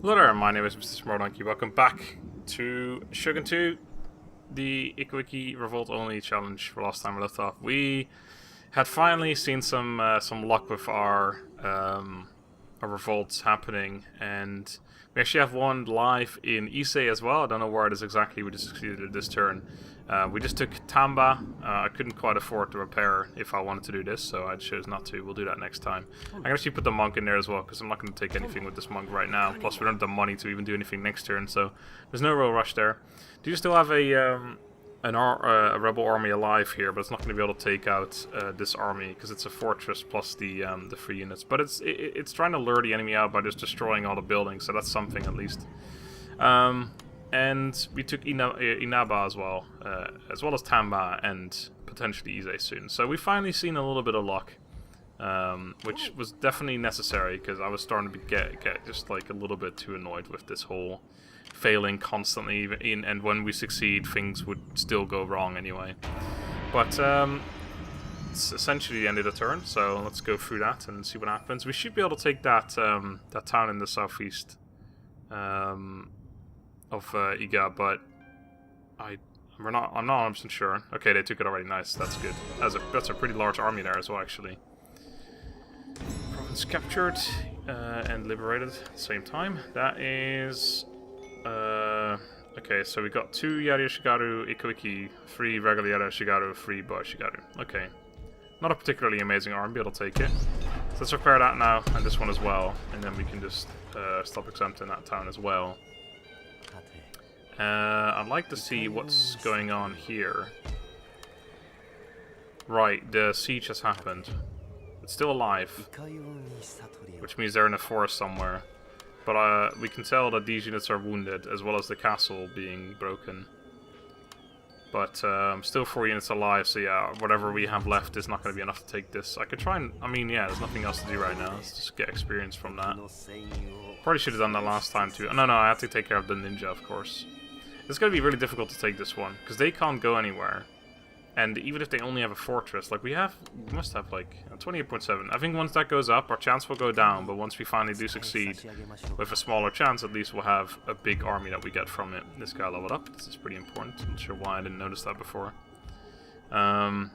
Hello there, my name is MrSmartDonkey. Welcome back to Shogun 2, the Ikko Ikki Revolt Only challenge. For last time we left off, we had finally seen some luck with our revolts happening, and we actually have one live in Ise as well. I don't know where it is exactly. We just succeeded this turn. We just took Tamba. I couldn't quite afford to repair if I wanted to do this, so I chose not to. We'll do that next time. I'm gonna actually put the monk in there as well, because I'm not going to take anything with this monk right now. Plus, we don't have the money to even do anything next turn, so there's no real rush there. Do you still have a rebel army alive here? But it's not going to be able to take out this army because it's a fortress plus the free units. But it's trying to lure the enemy out by just destroying all the buildings, so that's something at least. And we took Inaba as well as Tamba and potentially Ise soon. So we finally seen a little bit of luck, which was definitely necessary because I was starting to get just like a little bit too annoyed with this whole failing constantly. And when we succeed, things would still go wrong anyway. But it's essentially the end of the turn, so let's go through that and see what happens. We should be able to take that that town in the southeast. Of Iga, but I'm not 100% sure. Okay, they took it already. Nice, that's good. That's a pretty large army there as well, actually. Province captured and liberated at the same time. That is okay. So we got 2 Yari Shigaru Ikko Ikki, 3 regular Yari Shigaru, 3 Boy Shigaru. Okay, not a particularly amazing army, but I'll take it. So let's repair that now, and this one as well, and then we can just stop exempting that town as well. I'd like to see what's going on here. Right, the siege has happened. It's still alive, which means they're in a forest somewhere. But we can tell that these units are wounded, as well as the castle being broken. But still 4 units alive, so yeah, whatever we have left is not going to be enough to take this. I could try and... I mean, yeah, there's nothing else to do right now. Let's just get experience from that. Probably should have done that last time too. No, I have to take care of the ninja, of course. It's going to be really difficult to take this one, because they can't go anywhere. And even if they only have a fortress, like we must have like 28.7. I think once that goes up, our chance will go down, but once we finally do succeed, with a smaller chance, at least we'll have a big army that we get from it. This guy leveled up. This is pretty important. I'm not sure why I didn't notice that before. But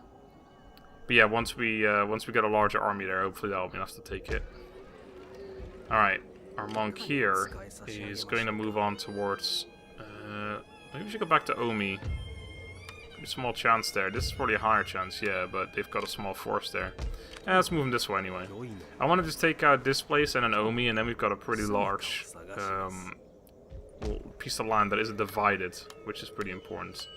yeah, once we get a larger army there, hopefully that will be enough to take it. Alright, our monk here is going to move on towards... maybe we should go back to Omi. Pretty small chance there. This is probably a higher chance, yeah, but they've got a small force there. Let's move them this way anyway. I want to just take out this place and an Omi, and then we've got a pretty large piece of land that isn't divided, which is pretty important.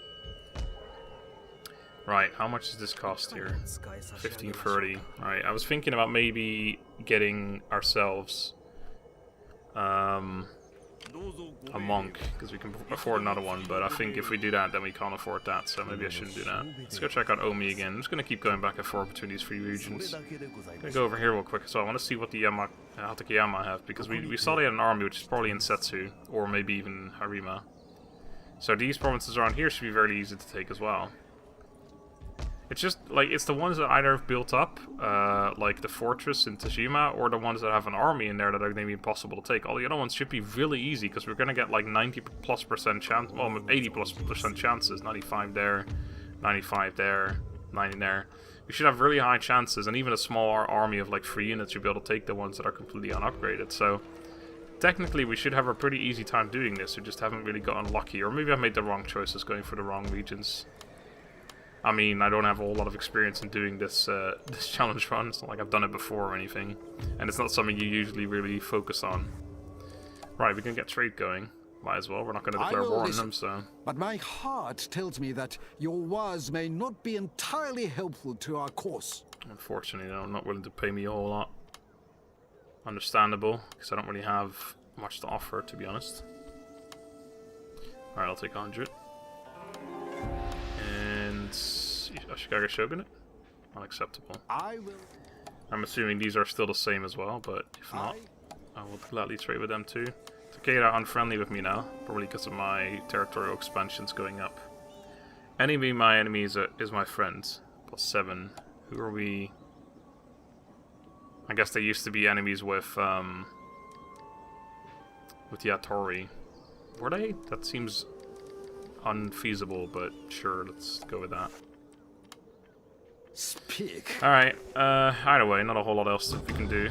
Right, how much does this cost here? 1530. Alright, I was thinking about maybe getting ourselves a monk, because we can afford another one, but I think if we do that, then we can't afford that, so maybe I shouldn't do that. Let's go check out Omi again. I'm just going to keep going back and forth between these 3 regions. I'm going to go over here real quick, so I want to see what the Hatakeyama have, because we saw they had an army, which is probably in Setsu, or maybe even Harima. So these provinces around here should be very easy to take as well. It's just, like, it's the ones that either have built up, like the fortress in Tashima, or the ones that have an army in there that are going to be impossible to take. All the other ones should be really easy, because we're going to get like 90+% chance, well, 80+% chances. 95 there, 95 there, 90 there. We should have really high chances, and even a small army of like 3 units should be able to take the ones that are completely unupgraded. So, technically we should have a pretty easy time doing this, we just haven't really gotten lucky. Or maybe I've made the wrong choices going for the wrong regions. I mean, I don't have a whole lot of experience in doing this this challenge run. It's not like I've done it before or anything. And it's not something you usually really focus on. Right, we can get trade going. Might as well. We're not going to declare war on them, so... But my heart tells me that your words may not be entirely helpful to our cause. Unfortunately, they're not willing to pay me a whole lot. Understandable, because I don't really have much to offer, to be honest. Alright, I'll take 100. Ashikaga Shogunate? Unacceptable. I'm assuming these are still the same as well, but if not, I will gladly trade with them too. Takeda are unfriendly with me now, probably because of my territorial expansions going up. Enemy my enemy is my friend. +7. Who are we? I guess they used to be enemies with with the Atori. Were they? That seems unfeasible, but sure, let's go with that. Speak. Alright, either way, not a whole lot else that we can do.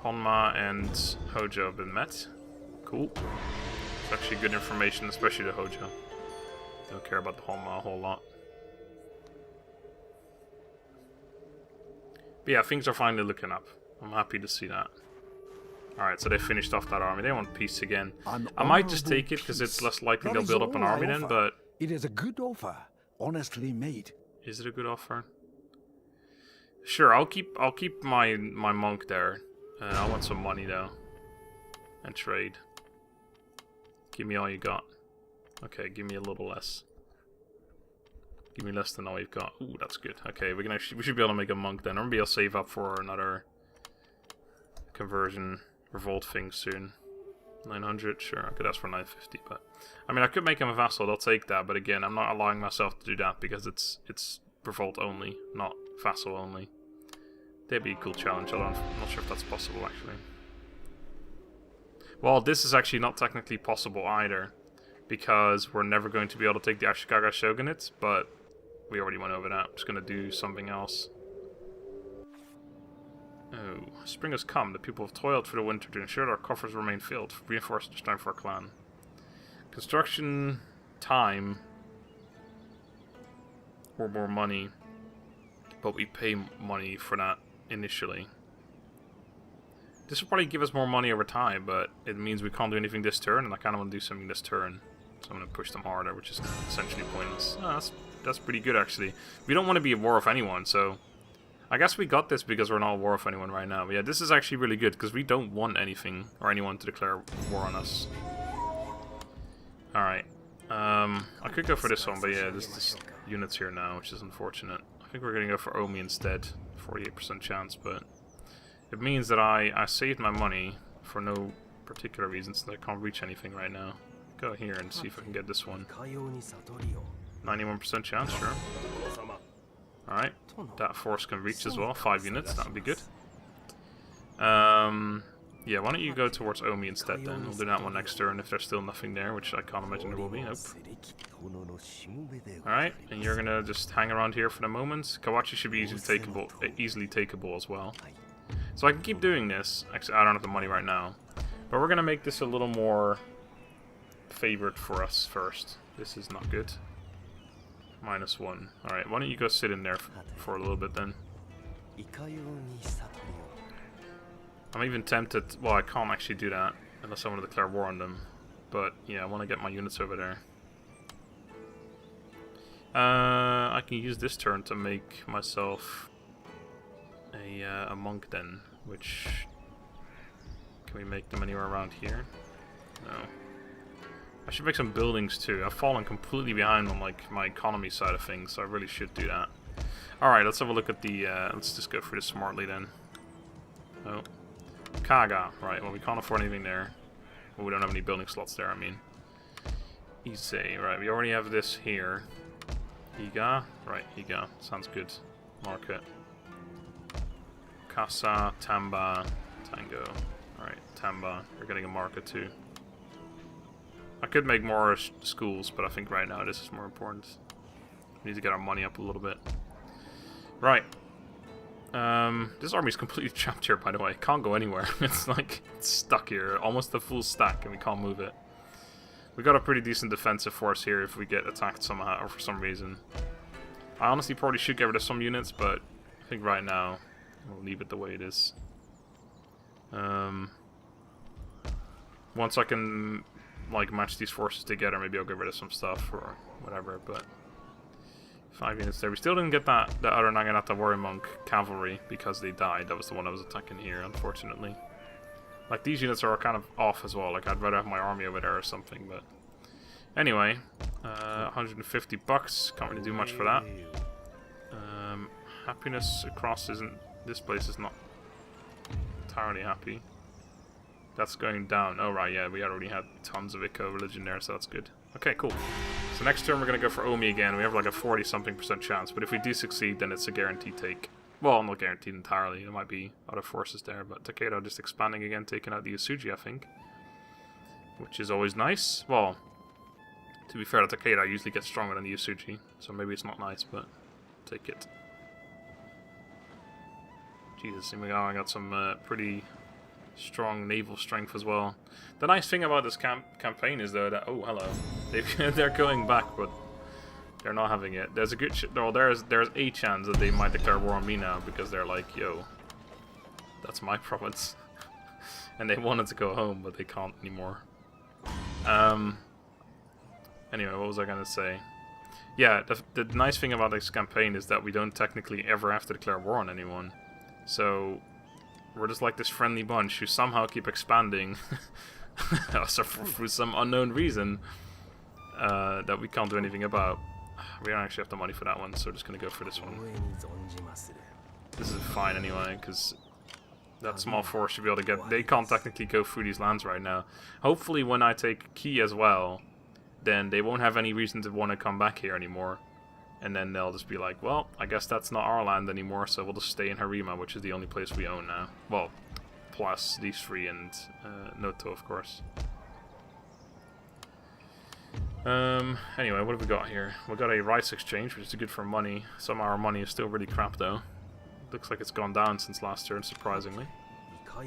Honma and Hojo have been met. Cool. It's actually good information, especially the Hojo. Don't care about the Honma a whole lot. But yeah, things are finally looking up. I'm happy to see that. Alright, so they finished off that army. They want peace again. I might just take it because it's less likely they'll build up an army then, but... It is a good offer, honestly made. Is it a good offer? Sure, I'll keep my monk there. I want some money though. And trade. Give me all you got. Okay, give me a little less. Give me less than all you've got. Ooh, that's good. Okay, we should be able to make a monk then. Or maybe I'll save up for another conversion revolt thing soon. 900, sure, I could ask for 950, but I mean I could make him a vassal, they'll take that, but again, I'm not allowing myself to do that because it's revolt only, not vassal only. That'd be a cool challenge, I'm not sure if that's possible actually. Well, this is actually not technically possible either, because we're never going to be able to take the Ashikaga Shogunate, but we already went over that. I'm just going to do something else. Oh, spring has come. The people have toiled through the winter to ensure that our coffers remain filled. Reinforce the time for our clan. Construction time or more money, but we pay money for that initially. This will probably give us more money over time, but it means we can't do anything this turn, and I kind of want to do something this turn. So I'm going to push them harder, which is essentially pointless. Oh, that's pretty good, actually. We don't want to be at war with anyone, so... I guess we got this because we're not at war with anyone right now. But yeah, this is actually really good, because we don't want anything or anyone to declare war on us. Alright. I could go for this one, but yeah, this unit's here now, which is unfortunate. I think we're going to go for Omi instead. 48% chance, but... It means that I saved my money for no particular reason, so I can't reach anything right now. Go here and see if I can get this one. 91% chance, sure. Alright, that force can reach as well, 5 units, that would be good. Yeah, why don't you go towards Omi instead then, we'll do that one next turn if there's still nothing there, which I can't imagine there will be, nope. Alright, and you're gonna just hang around here for the moment. Kawachi should be easily takeable as well. So I can keep doing this, actually I don't have the money right now, but we're gonna make this a little more favored for us first. This is not good. -1. Alright, why don't you go sit in there for a little bit then. I'm even tempted, well I can't actually do that unless I want to declare war on them. But yeah, I want to get my units over there. I can use this turn to make myself a monk then, which... Can we make them anywhere around here? No. I should make some buildings too. I've fallen completely behind on like my economy side of things, so I really should do that. Alright, let's have a look at the... let's just go through this smartly then. Oh. Kaga. Right, well we can't afford anything there. Well, we don't have any building slots there, I mean. Ise. Right, we already have this here. Higa. Right, Higa. Sounds good. Market. Kasa, Tamba, Tango. Alright, Tamba. We're getting a market too. I could make more schools, but I think right now this is more important. We need to get our money up a little bit. Right. This army's completely trapped here, by the way. It can't go anywhere. It's like, it's stuck here. Almost a full stack, and we can't move it. We got a pretty decent defensive force here if we get attacked somehow, or for some reason. I honestly probably should get rid of some units, but I think right now we'll leave it the way it is. Once I can like match these forces together, maybe I'll get rid of some stuff or whatever, but 5 units there. We still didn't get the other Naginata Warrior Monk cavalry because they died. That was the one I was attacking here, unfortunately. Like, these units are kind of off as well. Like, I'd rather have my army over there or something, but... Anyway, 150 bucks. Can't really do much for that. Happiness across isn't... This place is not entirely happy. That's going down. Oh, right, yeah, we already had tons of Ikko religion there, so that's good. Okay, cool. So next turn we're going to go for Omi again. We have like a 40-something% chance, but if we do succeed, then it's a guaranteed take. Well, not guaranteed entirely. There might be other forces there, but Takeda just expanding again, taking out the Yasuji, I think. which is always nice. Well, to be fair, the Takeda usually gets stronger than the Yasuji, so maybe it's not nice, but take it. Jesus, I got some pretty strong naval strength as well. The nice thing about this campaign is though that hello, they're going back, but they're not having it. There's a good there's a chance that they might declare war on me now because they're like, yo, that's my province, and they wanted to go home but they can't anymore. Anyway, what was I gonna say? Yeah, the nice thing about this campaign is that we don't technically ever have to declare war on anyone. So we're just like this friendly bunch who somehow keep expanding so for some unknown reason that we can't do anything about. We don't actually have the money for that one, so we're just going to go for this one. This is fine anyway, because that small force should be able to get... They can't technically go through these lands right now. Hopefully when I take Key as well, then they won't have any reason to want to come back here anymore. And then they'll just be like, well, I guess that's not our land anymore, so we'll just stay in Harima, which is the only place we own now. Well, plus these three and Noto, of course. Anyway, what have we got here? We've got a rice exchange, which is good for money. Some of our money is still really crap, though. Looks like it's gone down since last turn, surprisingly. I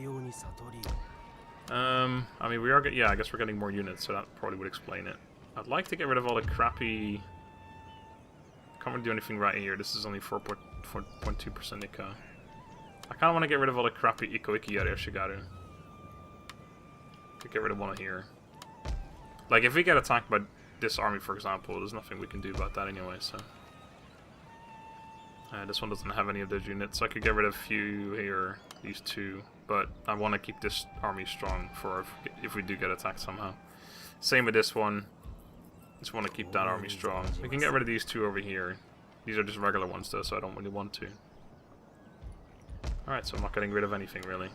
mean, we are yeah, I guess we're getting more units, so that probably would explain it. I'd like to get rid of all the crappy... Can't really do anything right here. This is only 4.2% Ikko. I kind of want to get rid of all the crappy Ikko Ikki out of Shigaru. Could get rid of one here. Like, if we get attacked by this army, for example, there's nothing we can do about that anyway, so... this one doesn't have any of those units, so I could get rid of a few here, these two, but I want to keep this army strong for if we do get attacked somehow. Same with this one. Just want to keep that army strong. We can get rid of these two over here. These are just regular ones though, so I don't really want to. Alright, so I'm not getting rid of anything really.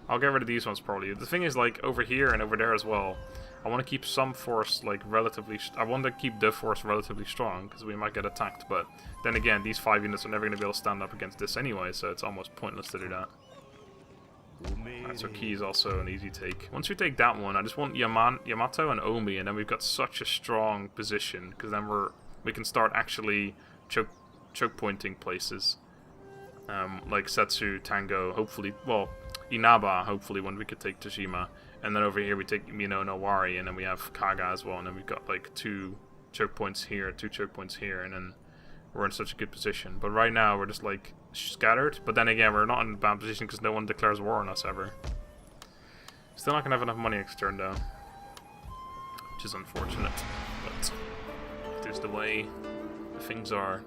I'll get rid of these ones probably. The thing is, like, over here and over there as well, I want to keep some force, like, relatively... I want to keep the force relatively strong, because we might get attacked, but then again, these 5 units are never going to be able to stand up against this anyway, so it's almost pointless to do that. Alright, so Key is also an easy take. Once we take that one, I just want Yamato and Omi, and then we've got such a strong position, because then we can start actually choke pointing places. Like Setsu, Tango, hopefully, well, Inaba, hopefully, when we could take Tajima. And then over here we take Mino and Owari, and then we have Kaga as well, and then we've got like 2 choke points here, 2 choke points here, and then we're in such a good position. But right now we're just like scattered, but then again we're not in a bad position because no one declares war on us ever. Still not gonna have enough money next turn though, which is unfortunate, but it is the way things are.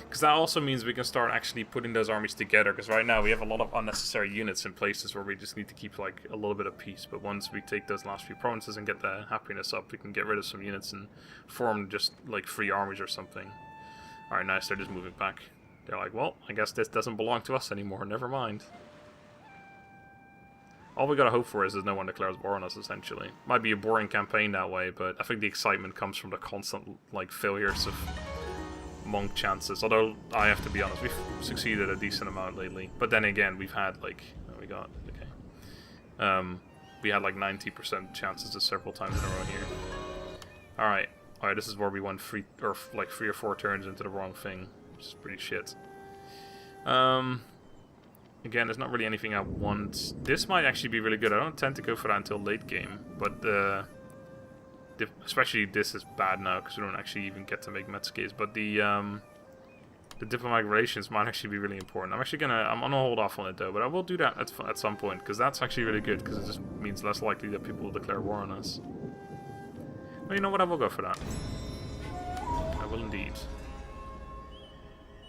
Because that also means we can start actually putting those armies together, because right now we have a lot of unnecessary units in places where we just need to keep like a little bit of peace. But once we take those last few provinces and get the happiness up, we can get rid of some units and form just like 3 armies or something. Alright, nice, they're just moving back. They're like, well, I guess this doesn't belong to us anymore, never mind. All we gotta hope for is that no one declares war on us, essentially. Might be a boring campaign that way, but I think the excitement comes from the constant like failures of monk chances, although I have to be honest, we've succeeded a decent amount lately. But then again, we've had like we had like 90% chances several times in a row here. Alright, this is where we won 3 or 4 turns into the wrong thing, which is pretty shit. Again, there's not really anything I want. This might actually be really good. I don't tend to go for that until late game, but especially this is bad now because we don't actually even get to make Metsuge's, but the diplomatic relations might actually be really important. I'm gonna hold off on it though, but I will do that at some point, because that's actually really good, because it just means less likely that people will declare war on us. Well, you know what, I will go for that. I will indeed.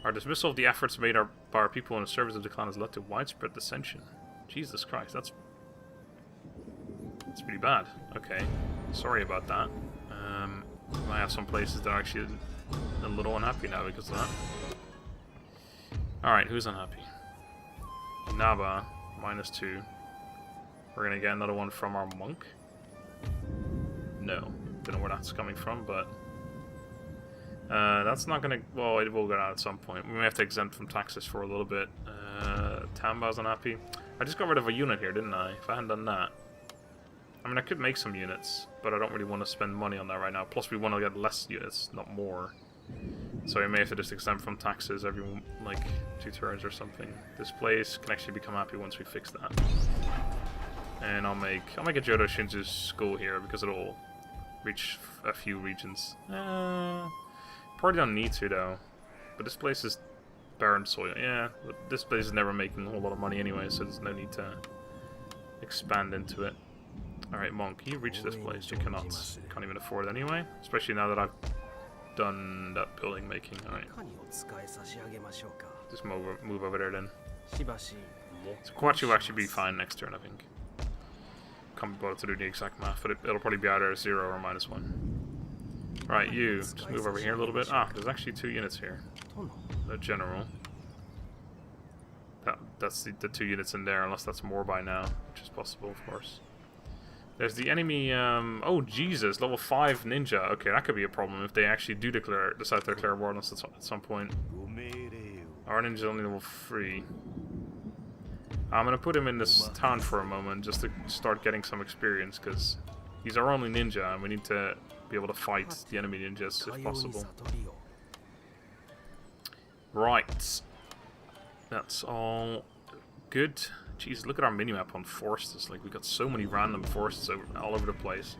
Our dismissal of the efforts made by our people in the service of the clan has led to widespread dissension. Jesus Christ, that's pretty bad. Okay. Sorry about that. I have some places that are actually a little unhappy now because of that. Alright, who's unhappy? Inaba, -2. We're gonna get another one from our monk? No. Don't know where that's coming from, but... that's not gonna... Well, it will go down at some point. We may have to exempt from taxes for a little bit. Tamba's unhappy. I just got rid of a unit here, didn't I? If I hadn't done that... I mean, I could make some units, but I don't really want to spend money on that right now. Plus, we want to get less units, not more. So I may have to just exempt from taxes every, like, 2 turns or something. This place can actually become happy once we fix that. And I'll make a Jodo Shinju's school here, because it'll reach a few regions. Probably don't need to, though. But this place is barren soil. Yeah, but this place is never making a whole lot of money anyway, so there's no need to expand into it. Alright, Monk, you reach this place. You cannot. Can't even afford it anyway. Especially now that I've done that building making. Alright. Just move over there then. So Kwachi will actually be fine next turn, I think. Can't be bothered to do the exact math, but it'll probably be either 0 or -1. Right, you. Just move over here a little bit. Ah, there's actually 2 units here. The general. That's the 2 units in there, unless that's more by now, which is possible, of course. There's the enemy, oh Jesus, level 5 ninja. Okay, that could be a problem if they actually do decide to declare war on us at some point. Our ninja's only level 3. I'm gonna put him in this town for a moment, just to start getting some experience, because he's our only ninja, and we need to be able to fight the enemy ninjas, if possible. Right. That's all good. Jeez, look at our minimap on forces. Like, we got so many random forces all over the place.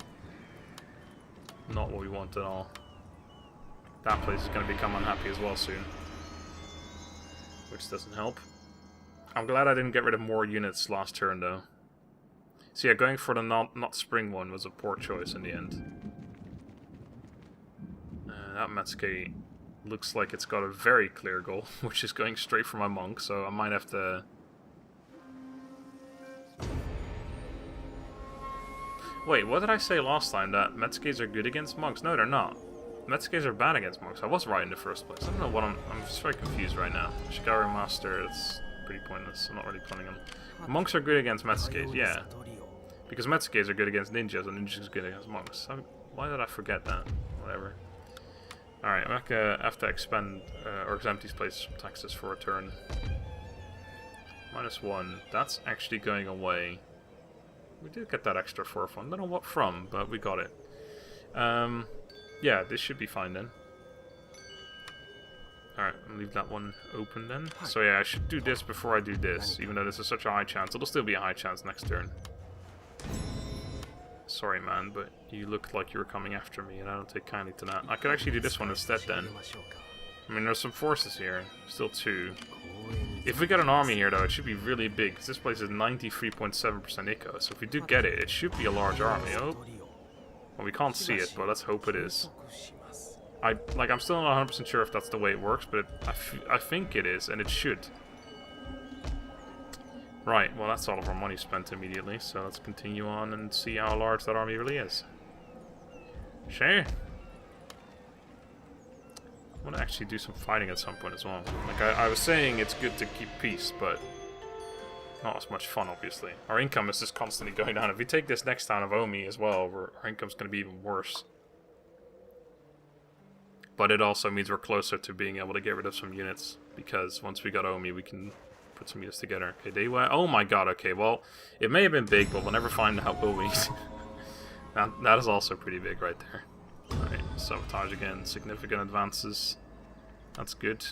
Not what we want at all. That place is going to become unhappy as well soon. Which doesn't help. I'm glad I didn't get rid of more units last turn, though. So yeah, going for the not spring one was a poor choice in the end. That Metsuke looks like it's got a very clear goal, which is going straight for my monk, so I might have to... Wait, what did I say last time? That Metsukes are good against monks? No, they're not. Metsukes are bad against monks. I was right in the first place. I don't know what I'm just very confused right now. Shikari Master, it's pretty pointless. I'm not really planning on... Monks are good against Metsukes, yeah. Because Metsukes are good against ninjas, and ninjas are good against monks. Why did I forget that? Whatever. Alright, I'm gonna have to expend, or exempt these places from taxes for a turn. -1. That's actually going away. We did get that extra 4 fun. I don't know what from, but we got it. Yeah, this should be fine then. Alright, I'll leave that one open then. So yeah, I should do this before I do this, even though this is such a high chance. It'll still be a high chance next turn. Sorry man, but you looked like you were coming after me, and I don't take kindly to that. I could actually do this one instead then. I mean, there's some forces here. Still 2. If we get an army here, though, it should be really big, because this place is 93.7% Ikko, so if we do get it, it should be a large army. Oh. Well, we can't see it, but let's hope it is. I'm still not 100% sure if that's the way it works, but I think it is, and it should. Right, well that's all of our money spent immediately, so let's continue on and see how large that army really is. Sure. I want to actually do some fighting at some point as well. Like I was saying, it's good to keep peace, but not as much fun, obviously. Our income is just constantly going down. If we take this next town of Omi as well, our income's going to be even worse. But it also means we're closer to being able to get rid of some units, because once we got Omi, we can put some units together. Okay, they went. Oh my god, okay, well, it may have been big, but we'll never find out, will we? That is also pretty big right there. Alright, sabotage again, significant advances. That's good.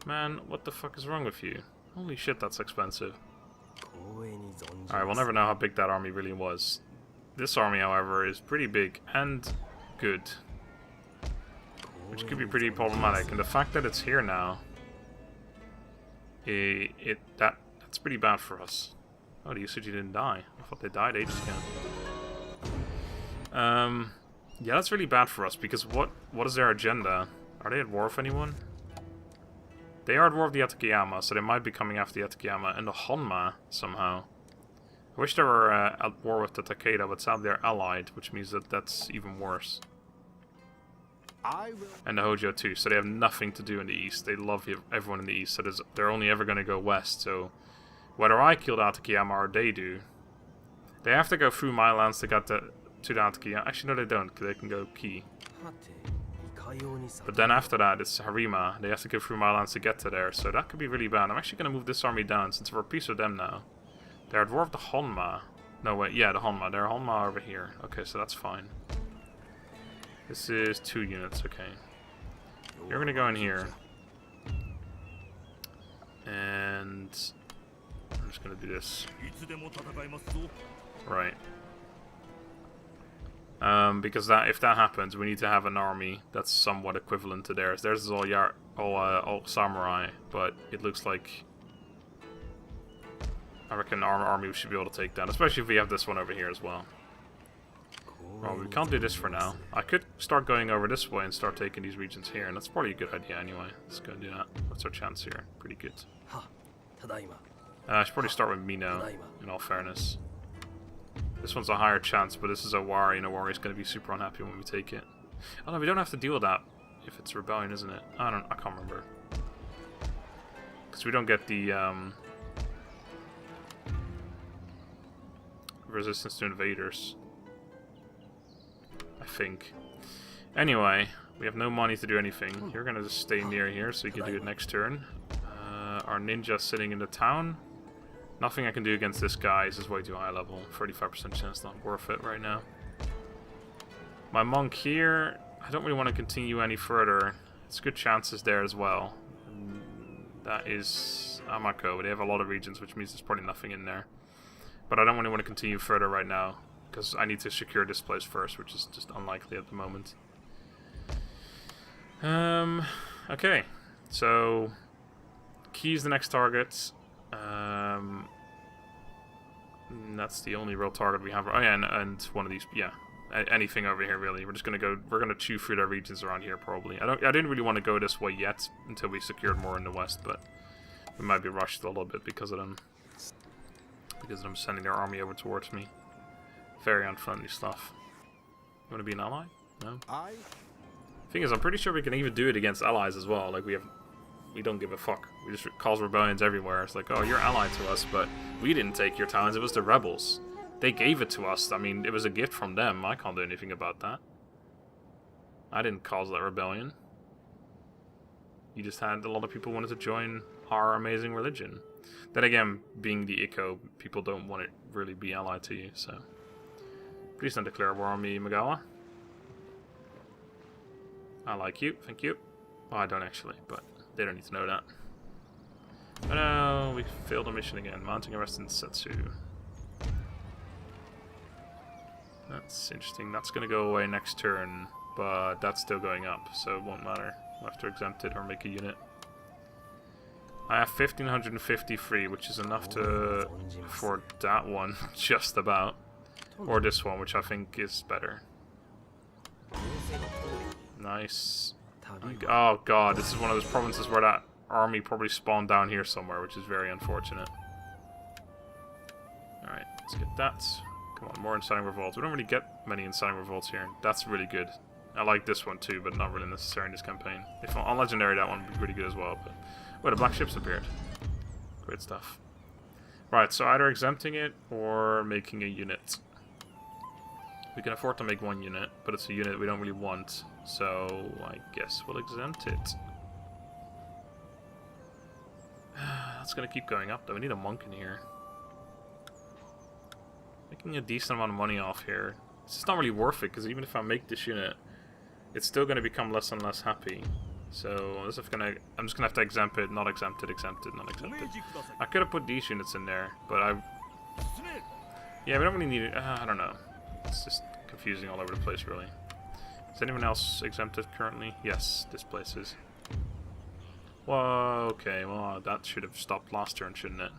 Man, what the fuck is wrong with you? Holy shit, that's expensive. Alright, we'll never know how big that army really was. This army, however, is pretty big and good. Which could be pretty problematic, and the fact that it's here now, that's pretty bad for us. Oh, the Yusuji didn't die. I thought they died ages ago. Yeah, that's really bad for us, because what is their agenda? Are they at war with anyone? They are at war with the Atakeyama, so they might be coming after the Atakeyama and the Honma somehow. I wish they were at war with the Takeda, but sadly they're allied, which means that that's even worse. And the Hojo too, so they have nothing to do in the east. They love everyone in the east, so they're only ever going to go west. So whether I kill the Atakeyama or they do, they have to go through my lands to get to the Atakeyama. Actually, no, they don't, because they can go Key. But then after that, it's Harima. They have to go through my lands to get to there, so that could be really bad. I'm actually going to move this army down, since we're at peace with them now. They're at war with the Honma. No, wait, yeah, the Honma. There are Honma over here. Okay, so that's fine. This is 2 units, okay. You're gonna go in here. And I'm just gonna do this. Right. Because if that happens, we need to have an army that's somewhat equivalent to theirs. Theirs is all samurai, but it looks like I reckon our army should be able to take that, especially if we have this one over here as well. Well, we can't do this for now. I could start going over this way and start taking these regions here, and that's probably a good idea anyway. Let's go do that. What's our chance here? Pretty good. I should probably start with Mino, in all fairness. This one's a higher chance, but this is a Wari, and a Wari is going to be super unhappy when we take it. Oh no, we don't have to deal with that if it's rebellion, isn't it? I can't remember. Because we don't get the resistance to invaders, I think. Anyway, we have no money to do anything. You're going to just stay near here so you can do it next turn. Our ninja's sitting in the town. Nothing I can do against this guy. This is way too high level. 35% chance, not worth it right now. My monk here, I don't really want to continue any further. It's good chances there as well. That is Amako. They have a lot of regions, which means there's probably nothing in there. But I don't really want to continue further right now, because I need to secure this place first, which is just unlikely at the moment. Okay. So, Key's the next target. That's the only real target we have. Oh yeah, and one of these, yeah. Anything over here really. We're just gonna go. We're gonna chew through their regions around here probably. I didn't really want to go this way yet until we secured more in the west, but we might be rushed a little bit because of them. Because of them sending their army over towards me. Very unfriendly stuff. You want to be an ally? No. Thing is, I'm pretty sure we can even do it against allies as well. Like we don't give a fuck. We just cause rebellions everywhere. It's like, oh, you're allied to us, but we didn't take your towns. It was the rebels. They gave it to us. I mean, it was a gift from them. I can't do anything about that. I didn't cause that rebellion. You just had a lot of people wanted to join our amazing religion. Then again, being the Ikko, people don't want to really be allied to you, so... Please don't declare war on me, Magawa. I like you, thank you. Well, I don't actually, but they don't need to know that. Oh no, we failed a mission again. Mounting arrest in Setsu. That's interesting. That's going to go away next turn, but that's still going up, so it won't matter. We'll have to exempt it or make a unit. I have 1,553, which is enough to afford that one, just about. Or this one, which I think is better. Nice. Oh god, this is one of those provinces where that army probably spawned down here somewhere, which is very unfortunate. Alright, let's get that. Come on, more inciting revolts. We don't really get many inciting revolts here. That's really good. I like this one too, but not really necessary in this campaign. If on legendary, that one would be pretty good as well. But wait, a black ship's appeared. Great stuff. Right, so either exempting it or making a unit. We can afford to make one unit, but it's a unit we don't really want, so I guess we'll exempt it. That's gonna keep going up though. We need a monk in here. Making a decent amount of money off here. It's just not really worth it, because even if I make this unit, it's still gonna become less and less happy. So I'm just gonna have to exempt it, not exempt it, exempt it, not exempt it. I could have put these units in there, but yeah, we don't really need it. I don't know. It's just confusing all over the place, really. Is anyone else exempted currently? Yes, this place is. Whoa, okay, well, that should have stopped last turn, shouldn't it?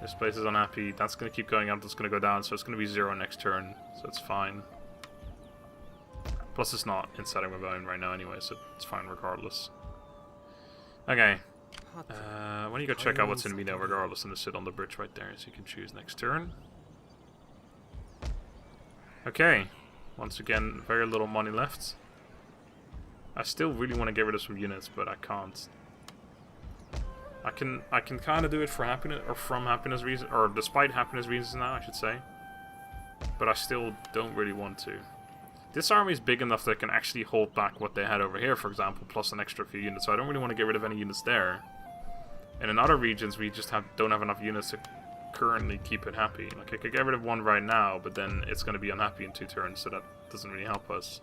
This place is unhappy. That's going to keep going up, that's going to go down, so it's going to be 0 next turn, so it's fine. Plus, it's not inciting rebellion right now anyway, so it's fine regardless. Okay. Why don't you go check out what's in Mino regardless and just sit on the bridge right there, so you can choose next turn. Okay, once again, very little money left. I still really want to get rid of some units, but I can't. I can kind of do it for happiness, or from happiness reasons, or despite happiness reasons now, I should say. But I still don't really want to. This army is big enough that it can actually hold back what they had over here, for example, plus an extra few units, so I don't really want to get rid of any units there. And in other regions, we just don't have enough units to currently keep it happy. Like, I could get rid of one right now, but then it's going to be unhappy in 2 turns, so that doesn't really help us.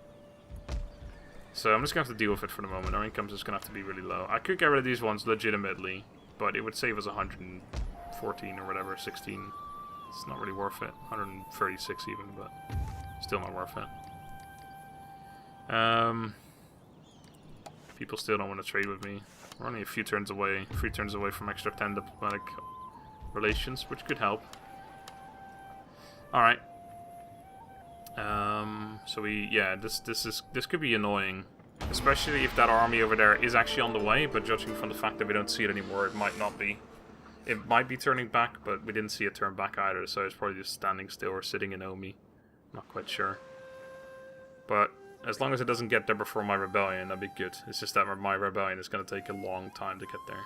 So I'm just going to have to deal with it for the moment. Our income's just going to have to be really low. I could get rid of these ones legitimately, but it would save us 114 or whatever, 16. It's not really worth it. 136 even, but still not worth it. People still don't want to trade with me. We're only a few turns away, 3 turns away from extra 10 diplomatic relations, which could help. Alright. So this could be annoying. Especially if that army over there is actually on the way, but judging from the fact that we don't see it anymore, it might not be. It might be turning back, but we didn't see it turn back either, so it's probably just standing still or sitting in Omi. Not quite sure. But as long as it doesn't get there before my rebellion, that'd be good. It's just that my rebellion is going to take a long time to get there.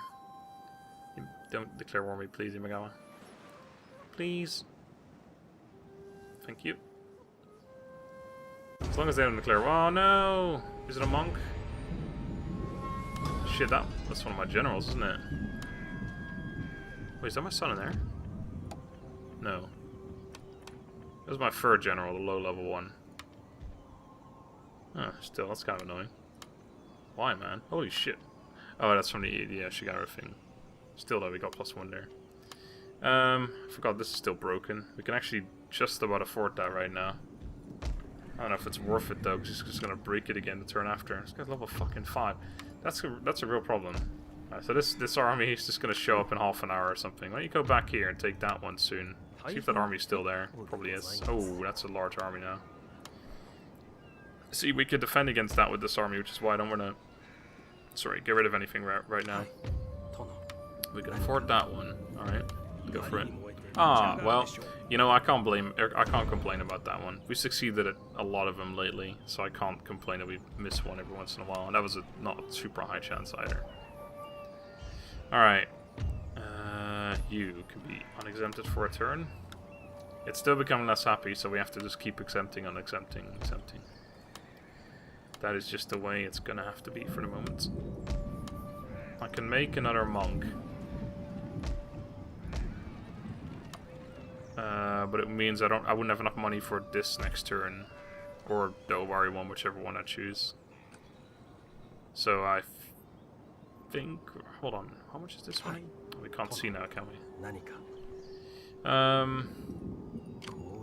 Don't declare war on me, please, Imagawa. Please. Thank you. As long as they don't declare... Oh, no! Is it a monk? Shit, that's one of my generals, isn't it? Wait, is that my son in there? No. That was my third general, the low-level one. Oh, still, that's kind of annoying. Why, man? Holy shit. Oh, that's from the Shigaru thing. Still, though, we got +1 there. I forgot this is still broken. We can actually just about afford that right now. I don't know if it's worth it, though, because it's just going to break it again the turn after. This guy's level fucking 5. That's a real problem. Alright, so this army is just going to show up in half an hour or something. Why don't you go back here and take that one soon? See if that army's still there. Probably is. Oh, that's a large army now. See, we could defend against that with this army, which is why I don't want to... Sorry, get rid of anything right now. We can afford that one. Alright, go for it. Ah, well, you know, I can't complain about that one. We succeeded at a lot of them lately, so I can't complain that we miss one every once in a while. And that was not a super high chance either. Alright. You can be unexempted for a turn. It's still becoming less happy, so we have to just keep exempting, unexempting, exempting. That is just the way it's gonna have to be for the moment. I can make another monk. But it means I wouldn't have enough money for this next turn. Or the Owari one, whichever one I choose. So I think... Hold on, how much is this one? We can't see now, can we?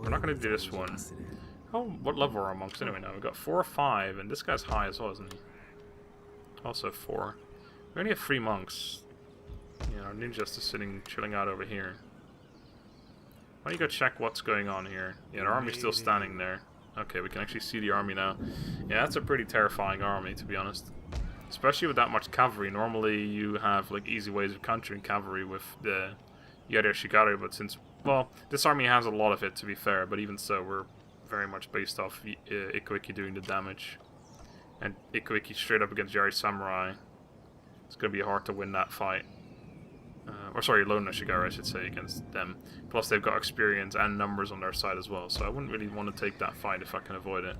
We're not gonna do this one. Oh, what level are our monks anyway now? We've got 4 or 5, and this guy's high as well, isn't he? Also 4. We only have 3 monks. You know, ninjas just chilling out over here. Why don't you go check what's going on here? Yeah, the army's still standing there. Okay, we can actually see the army now. Yeah, that's a pretty terrifying army, to be honest. Especially with that much cavalry. Normally you have like easy ways of countering cavalry with the Yari Shigaru, but since... Well, this army has a lot of it, to be fair, but even so, we're very much based off Ikko Ikki doing the damage. And Ikko Ikki straight up against Yari Samurai. It's going to be hard to win that fight. Or sorry, Lone Shigaru, I should say, against them. Plus they've got experience and numbers on their side as well, so I wouldn't really want to take that fight if I can avoid it.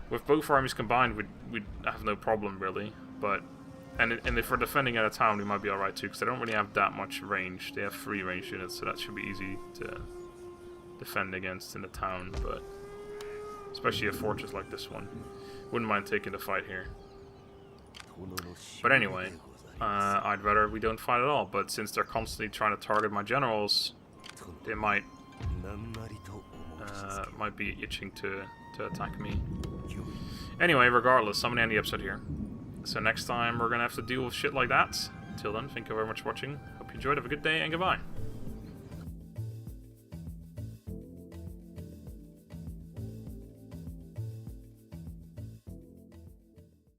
With both armies combined, we'd have no problem, really. But and if we're defending at a town, we might be alright too, because they don't really have that much range. They have 3 range units, so that should be easy to defend against in the town, but especially a fortress like this one. Wouldn't mind taking the fight here. But anyway, I'd rather we don't fight at all, but since they're constantly trying to target my generals, they might be itching to attack me. Anyway, regardless, I'm going to end the episode here. So next time we're going to have to deal with shit like that. Until then, thank you very much for watching. Hope you enjoyed, have a good day, and goodbye.